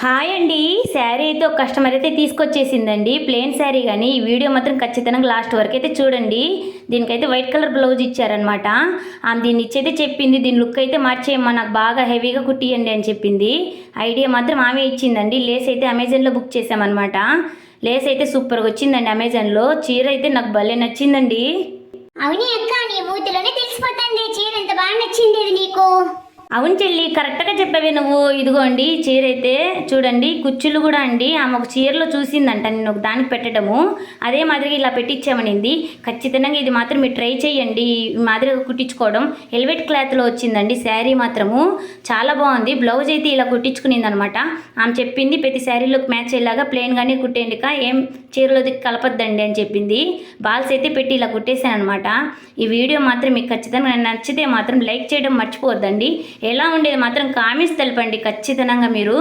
Hi అండి. శారీ అయితే ఒక కస్టమర్ అయితే తీసుకొచ్చేసిందండి, ప్లెయిన్ శారీ. కానీ ఈ వీడియో మాత్రం ఖచ్చితంగా లాస్ట్ వరకు అయితే చూడండి. దీనికైతే వైట్ కలర్ బ్లౌజ్ ఇచ్చారనమాట. ఆమె దీన్ని ఇచ్చైతే చెప్పింది, దీని లుక్ అయితే మార్చేయమ్మా, నాకు బాగా హెవీగా కుట్టియండి అని చెప్పింది. ఐడియా మాత్రం ఆమె ఇచ్చిందండి. లేస్ అయితే అమెజాన్లో బుక్ చేసామన్నమాట. లేస్ అయితే సూపర్గా వచ్చిందండి అమెజాన్లో. చీర అయితే నాకు భలే నచ్చిందండి. అవునే అక్క, నీ మూతిలోనే తెలిసిపోతుంది చీర ఎంత బాగా నచ్చింది నీకు. అవును చెల్లి, కరెక్ట్గా చెప్పావే నువ్వు. ఇదిగోండి చీర అయితే చూడండి, కుచ్చులు కూడా అండి. ఆమె ఒక చీరలో చూసిందంట నేను ఒక దానికి పెట్టడము, అదే మాదిరిగా ఇలా పెట్టించామనింది. ఖచ్చితంగా ఇది మాత్రం మీరు ట్రై చేయండి, ఈ మాదిరిగా కుట్టించుకోవడం. ఎల్వెట్ క్లాత్లో వచ్చిందండి శారీ మాత్రము, చాలా బాగుంది. బ్లౌజ్ అయితే ఇలా కుట్టించుకునింది అనమాట. ఆమె చెప్పింది ప్రతి శారీలోకి మ్యాచ్ అయ్యేలాగా ప్లెయిన్గానే కుట్టేయండి, ఏం చీరలోది కలపద్దండి అని చెప్పింది. బాల్స్ అయితే పెట్టి ఇలా కుట్టేశాను అనమాట. ఈ వీడియో మాత్రం మీకు ఖచ్చితంగా నచ్చితే మాత్రం లైక్ చేయడం మర్చిపోవద్దండి. ఎలా ఉండేది మాత్రం కామెంట్స్ తెలపండి ఖచ్చితంగా మీరు.